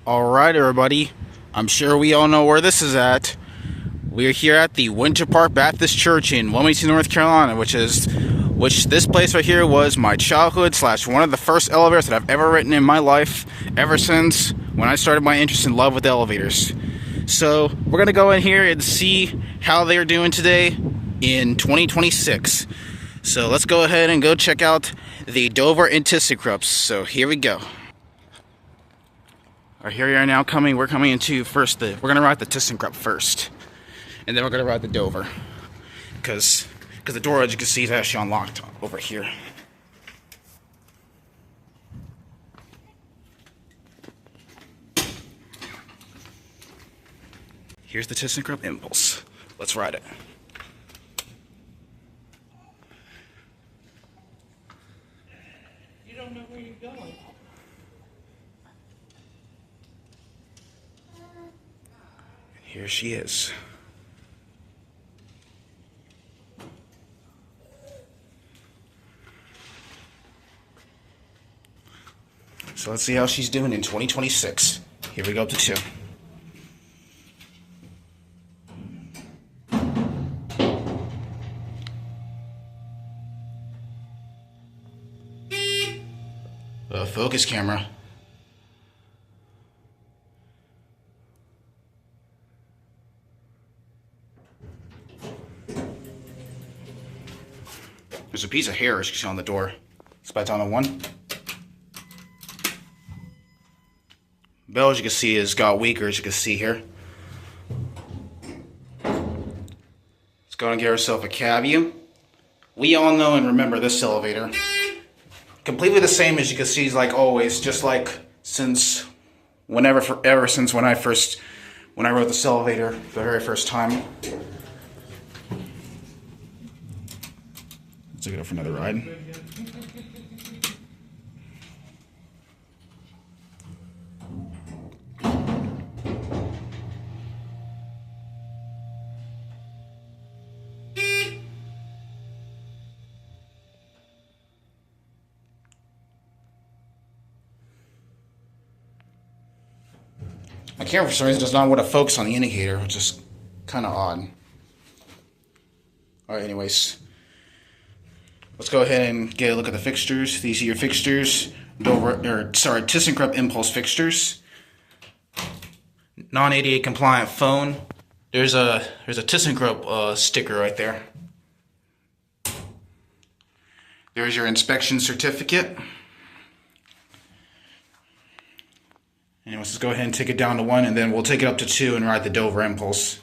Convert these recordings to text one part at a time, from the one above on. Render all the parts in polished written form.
Alright, everybody. I'm sure we all know where this is at. We're here at the Winter Park Baptist Church in Wilmington, North Carolina, which this place right here was my childhood / one of the first elevators that I've ever ridden in my life, ever since when I started my interest in love with elevators. So we're gonna go in here and see how they're doing today in 2026. So let's go ahead and go check out the Dover and ThyssenKrupp. So here we go. Alright, here we are now coming. We're coming into first we're gonna ride the ThyssenKrupp first, and then we're gonna ride the Dover, because the door, as you can see, is actually unlocked over here. Here's the ThyssenKrupp Impulse. Let's ride it. You don't know where you're going. Here she is. So let's see how she's doing in 2026. Here we go up to 2. Focus camera. There's a piece of hair, as you can see, on the door. Spats on the 1. Bell, as you can see, has got weaker, as you can see here. Let's go and get ourselves a cab view. We all know and remember this elevator. Completely the same, as you can see, like always, just like since ever since when I rode this elevator the very first time. Let's take it up for another ride. My camera, for some reason, does not want to focus on the indicator, which is kind of odd. Alright, anyways. Let's go ahead and get a look at the fixtures. These are your fixtures. ThyssenKrupp Impulse fixtures. Non-ADA compliant phone. There's a ThyssenKrupp sticker right there. There's your inspection certificate. Anyways, let's go ahead and take it down to 1, and then we'll take it up to 2 and ride the Dover Impulse.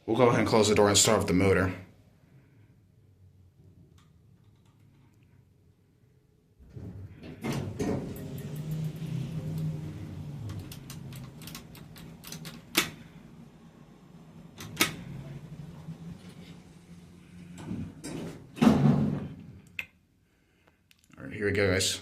We'll go ahead and close the door and start with the motor. Alright, here we go, guys.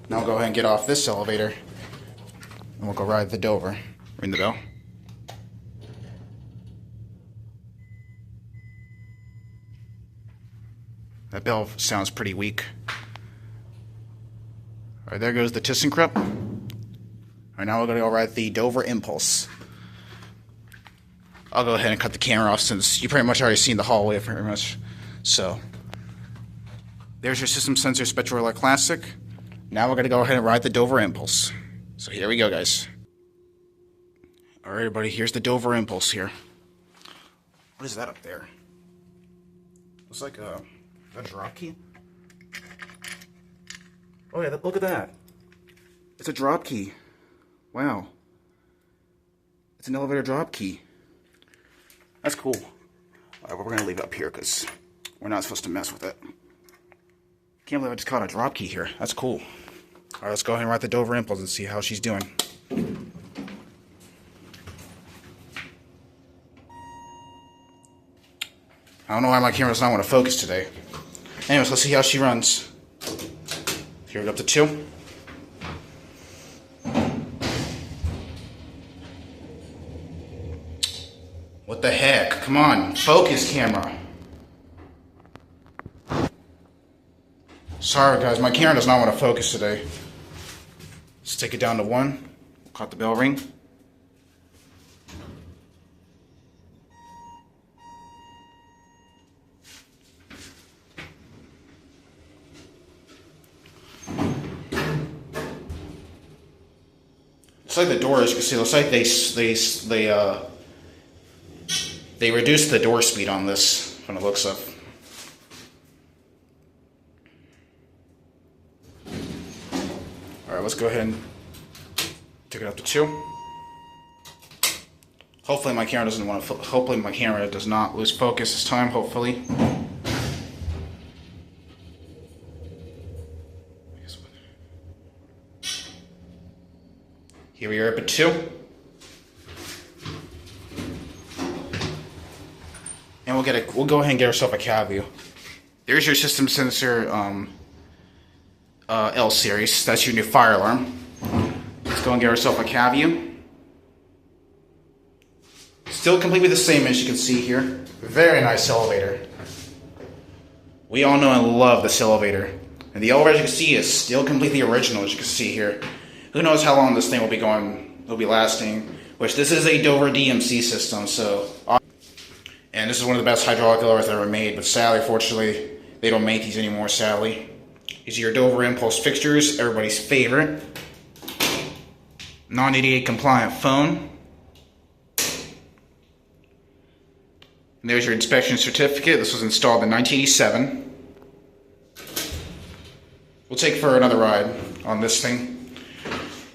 Now we'll go ahead and get off this elevator, and we'll go ride the Dover. Ring the bell. That bell sounds pretty weak. Alright, there goes the ThyssenKrupp. Alright, now we're going to go ride the Dover Impulse. I'll go ahead and cut the camera off since you pretty much already seen the hallway pretty much. So, there's your system sensor Spectrolite Classic. Now we're going to go ahead and ride the Dover Impulse. So here we go, guys. Alright, everybody, here's the Dover Impulse here. What is that up there? Looks like a drop key? Oh yeah, look at that. It's a drop key. Wow. It's an elevator drop key. That's cool. Alright, well, we're going to leave it up here because we're not supposed to mess with it. Can't believe I just caught a drop key here. That's cool. Alright, let's go ahead and ride the Dover Impulse and see how she's doing. I don't know why my camera does not want to focus today. Anyways, let's see how she runs. Here we go up to 2. What the heck? Come on, focus camera. Sorry guys, my camera does not want to focus today. Let's take it down to 1. Caught the bell ring. It's like the door, as you can see, looks like they reduced the door speed on this from the looks of. Alright, let's go ahead and take it up to 2. Hopefully my camera doesn't want to. Hopefully my camera does not lose focus this time. Hopefully. Here we are up at 2. And we'll go ahead and get ourselves a cab view. There's your system sensor L series. That's your new fire alarm. Let's go and get ourselves a cab view. Still completely the same as you can see here. Very nice elevator. We all know and love this elevator. And the elevator, as you can see, is still completely original, as you can see here. Who knows how long this thing will be going, will be lasting. Which, this is a Dover DMC system, so... And this is one of the best hydraulic elevators ever made, but sadly, fortunately, they don't make these anymore, sadly. These are your Dover Impulse fixtures, everybody's favorite. Non-88 compliant phone. And there's your inspection certificate. This was installed in 1987. We'll take for another ride on this thing.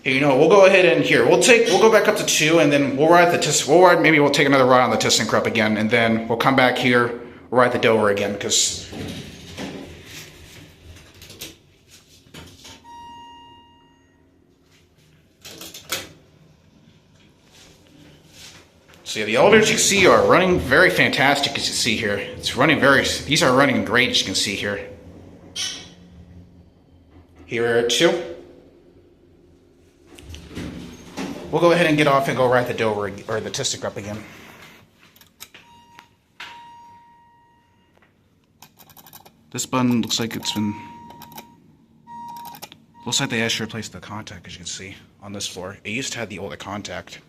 Hey, you know, we'll go ahead and here. We'll go back up to 2, and then we'll ride the maybe we'll take another ride on the ThyssenKrupp again, and then we'll come back here, we'll ride the Dover again, because so yeah, the elevators you can see are running very fantastic, as you see here. It's running these are running great, as you can see here. Here are 2. We'll go ahead and get off and go ride the Dover, or the ThyssenKrupp again. This button looks like it's been... Looks like they actually replaced the contact, as you can see, on this floor. It used to have the older contact.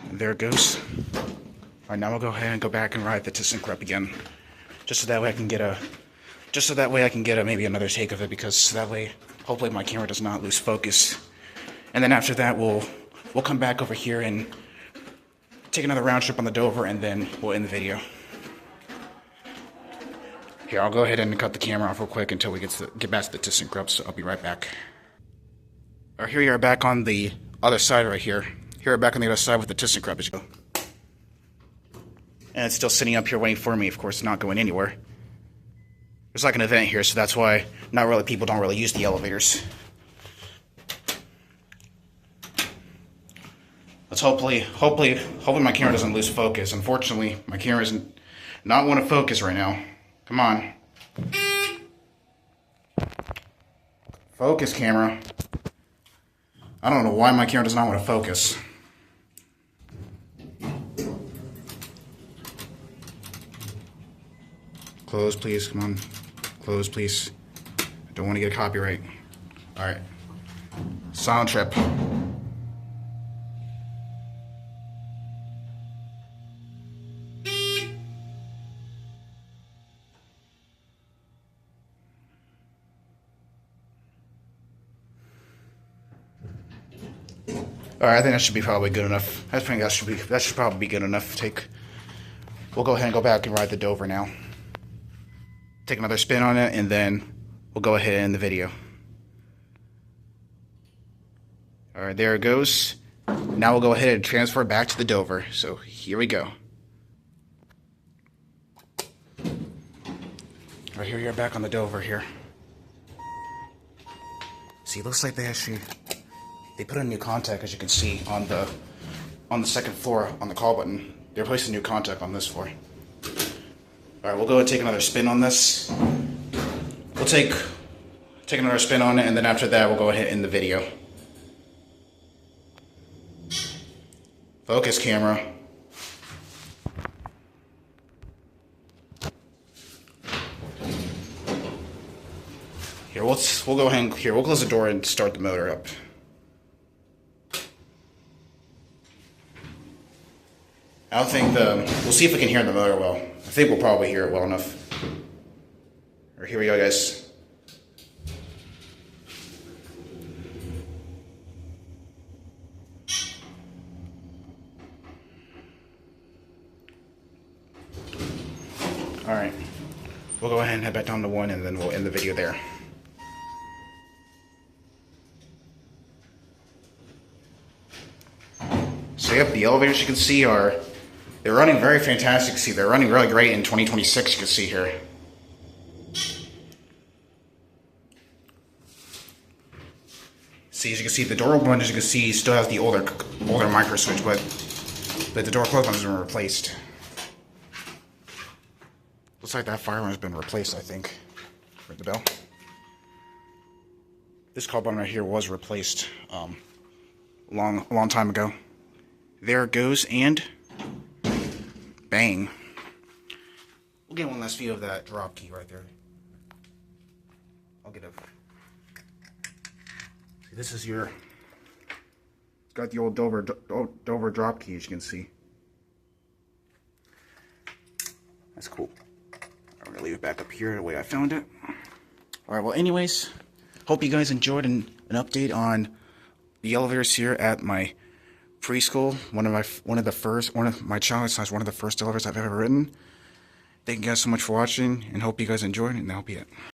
And there it goes. Alright, now we'll go ahead and go back and ride the ThyssenKrupp again. Just so that way I can get a... maybe another take of it, because that way... Hopefully my camera does not lose focus. And then after that, we'll come back over here and take another round trip on the Dover, and then we'll end the video. Here, I'll go ahead and cut the camera off real quick until we get back to the ThyssenKrupp, so I'll be right back. Alright, here we are back on the other side right here. Here we're back on the other side with the ThyssenKrupp, as you go. And it's still sitting up here waiting for me, of course, not going anywhere. There's like an event here, so that's why people don't really use the elevators. Let's hopefully my camera doesn't lose focus. Unfortunately, my camera isn't not want to focus right now. Come on. Focus, camera. I don't know why my camera does not want to focus. Close, please. Come on. Close, please. I don't want to get a copyright. Alright. Sound trip. Alright, I think that should be probably good enough. I think that should probably be good enough. We'll go ahead and go back and ride the Dover now. Take another spin on it, and then we'll go ahead and end the video. Alright, there it goes. Now we'll go ahead and transfer back to the Dover. So here we go. Alright, here we are back on the Dover here. See, it looks like they put a new contact, as you can see, on the second floor on the call button. They replaced the new contact on this floor. Alright, we'll go and take another spin on this. We'll take another spin on it, and then after that we'll go ahead and end the video. Focus, camera. Here, we'll go ahead and we'll close the door and start the motor up. I don't think we'll see if we can hear the motor well. I think we'll probably hear it well enough. Alright, here we go, guys. Alright, we'll go ahead and head back down to 1, and then we'll end the video there. So yep, the elevators you can see they're running very fantastic. See, they're running really great in 2026, you can see here. See, as you can see, the door open button, as you can see, still has the older micro switch, but the door close button has been replaced. Looks like that fire one has been replaced, I think. Ring the bell. This call button right here was replaced a long time ago. There it goes, and bang. We'll get one last view of that drop key right there. I'll get a... See, this is your... It's got the old Dover drop key, as you can see. That's cool. I'm gonna leave it back up here the way I found it. Alright, well anyways, hope you guys enjoyed an update on the elevators here at my preschool. One of my childhood / one of the first elevators I've ever ridden. Thank you guys so much for watching, and hope you guys enjoyed it, and that'll be it.